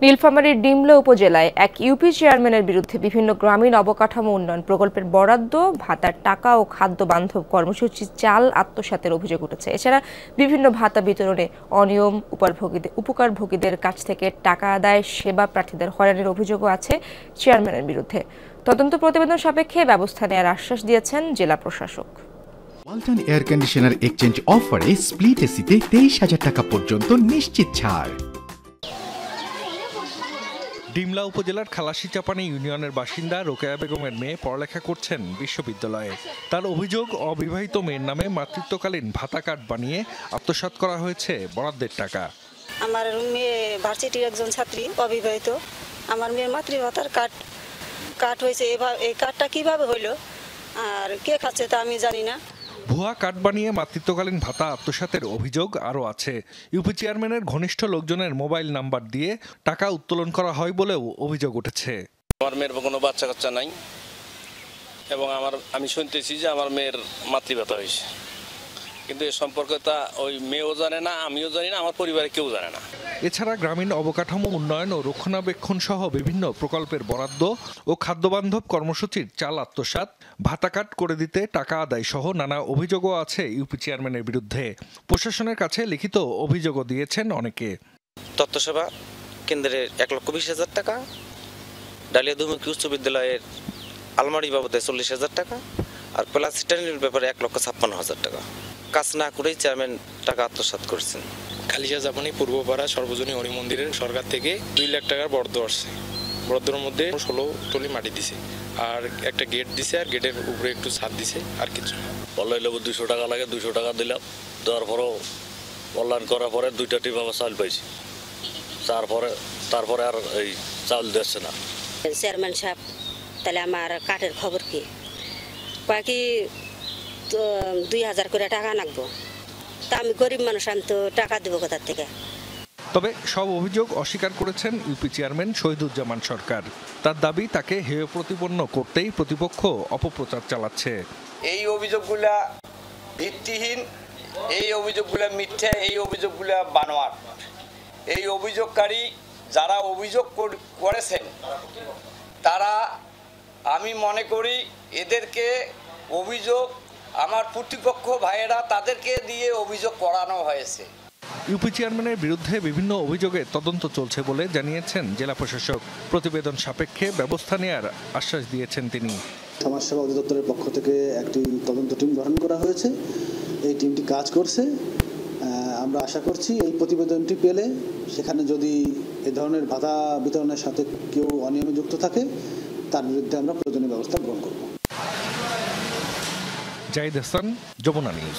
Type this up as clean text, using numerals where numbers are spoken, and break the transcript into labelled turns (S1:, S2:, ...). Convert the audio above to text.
S1: নীলফামারীর ডিমলা উপজেলায় এক ইউপি চেয়ারম্যানের বিরুদ্ধে বিভিন্ন গ্রামীণ অবকাঠামো উন্নয়ন প্রকল্পের বরাদ্দ, ভাতার টাকা ও খাদ্য বান্ধব কর্মসূচি চাল আত্মসাতের অভিযোগ উঠেছে। এছাড়া বিভিন্ন ভাতা বিতরণে অনিয়ম, উপকারভোগীদের কাছ থেকে টাকা আদায়, সেবা প্রার্থীদের হয়রানির অভিযোগও আছে চেয়ারম্যানের বিরুদ্ধে। তদন্ত প্রতিবেদন সাপেক্ষে ব্যবস্থা নেওয়ার আশ্বাস দিয়েছেন জেলা প্রশাসক।
S2: ওয়ালটন এয়ার কন্ডিশনার এক্সচেঞ্জ অফারে স্প্লিট এসিতে 23,000 টাকা পর্যন্ত নিশ্চিত ছাড়।
S3: ডিমলা উপজেলার খালাসিচাপানি ইউনিয়নের বাসিন্দা রোকেয়া বেগমের মেয়ে পড়ালেখা করছেন বিশ্ববিদ্যালয়ে। তার অভিযোগ, অবিবাহিত মেয়ের নামে মাতৃত্বকালীন ভাতা কার্ড বানিয়ে আত্মসাৎ করা হয়েছে বরাদ্দের টাকা।
S4: আমার মেয়ে ভার্সিটির একজন ছাত্রী, অবিবাহিত। আমার মেয়ের মাতৃভাতার কার্ড হয়েছে। এই কার্ডটা কিভাবে হইলো আর কে খাচ্ছে তা আমি জানি না।
S3: ভুয়া কার্ড বানিয়ে মাতৃত্বকালীন ভাতা আত্মসাতের অভিযোগ আরও আছে। ইউপি চেয়ারম্যানের ঘনিষ্ঠ লোকজনের মোবাইল নাম্বার দিয়ে টাকা উত্তোলন করা হয় বলেও অভিযোগ উঠেছে।
S5: আমার মেয়ের কোনো বাচ্চা কাচ্চা নাই এবং আমি শুনতেছি যে আমার মেয়ের মাতৃভাতা হয়েছে, কিন্তু এ সম্পর্কে তা ওই মেয়েও জানে না, আমিও জানি না, আমার পরিবারে কেউ জানে না।
S3: এছাড়া গ্রামীণ অবকাঠামো উন্নয়ন ও রক্ষণাবেক্ষণ সহ বিভিন্ন প্রকল্পের বরাদ্দ ও খাদ্যবান্ধব কর্মসূচির চাল আত্মসাৎ, ভাতা কাট করে দিতে টাকা আদায় সহ নানা অভিযোগও আছে ইউপি চেয়ারম্যানের বিরুদ্ধে। প্রশাসনের কাছে লিখিত অভিযোগও দিয়েছেন অনেকে।
S6: তথ্যসেবা কেন্দ্রের 1,20,000 টাকা, ডালিয়া দুমুখী উচ্চ বিদ্যালয়ের আলমারি বাবদে 40,000 টাকা, আর প্লাস সিটানির ব্যাপারে 1,56,000 টাকা। কাজ না করেই চেয়ারম্যান টাকা আত্মসাৎ করেছেন।
S7: খালিশাচাপানি পূর্বপাড়া সর্বজনীন হরি মন্দিরের সরকার থেকে 2 লাখ টাকার বরাদ্দ আসছে। বরাদ্দের মধ্যে 16 টলি মাটি দিছে, আর একটা গেট দিছে, আর গেটের উপরে একটু ছাদ দিছে, আর কিছু না।
S5: অনলাইন 200 টাকা লাগে, 200 টাকা দিলাম। দেওয়ার পরেও অনলাইন করার পরে 2টা টিপ আবার চাল পাইছি। তারপরে আর এই চাল দিচ্ছে না।
S4: চেয়ারম্যান সাহেব, তাহলে আমার কার্ডের খবর কি? বাকি 2,000 করে টাকা লাগবো, তা আমি গরিব মানুষ, আমি তো টাকা দেবো কোথার থেকে?
S3: তবে সব অভিযোগ অস্বীকার করেছেন ইউপি চেয়ারম্যান শহীদুজ্জামান সরকার। তার দাবি, তাকে হেয় প্রতিপন্ন করতেই প্রতিপক্ষ অপপ্রচার চালাচ্ছে।
S8: এই অভিযোগগুলা ভিত্তিহীন, এই অভিযোগগুলা মিথ্যা, এই অভিযোগগুলা বানোয়াট। এই অভিযোগকারী যারা অভিযোগ করেছেন তারা, আমি মনে করি এদেরকে অভিযোগ, আমার প্রতিপক্ষ ভাইয়েরা তাদেরকে দিয়ে অভিযোগ করানো হয়েছে।
S3: ইউপি চেয়ারম্যানের বিরুদ্ধে বিভিন্ন অভিযোগে তদন্ত চলছে বলে জানিয়েছেন জেলা প্রশাসক। প্রতিবেদন সাপেক্ষে ব্যবস্থা নেওয়ার আশ্বাস দিয়েছেন তিনি।
S9: সমাজসেবা অধিদপ্তরের পক্ষ থেকে একটি তদন্ত টিম গঠন করা হয়েছে। এই টিমটি কাজ করছে। আমরা আশা করছি এই প্রতিবেদনটি পেলে সেখানে যদি এ ধরনের ভাতা বিতরণের সাথে কেউ অনিয়মে যুক্ত থাকে তার বিরুদ্ধে আমরা প্রয়োজনীয় ব্যবস্থা গ্রহণ করব।
S3: জাহিদ হাসান, যমুনা নিউজ।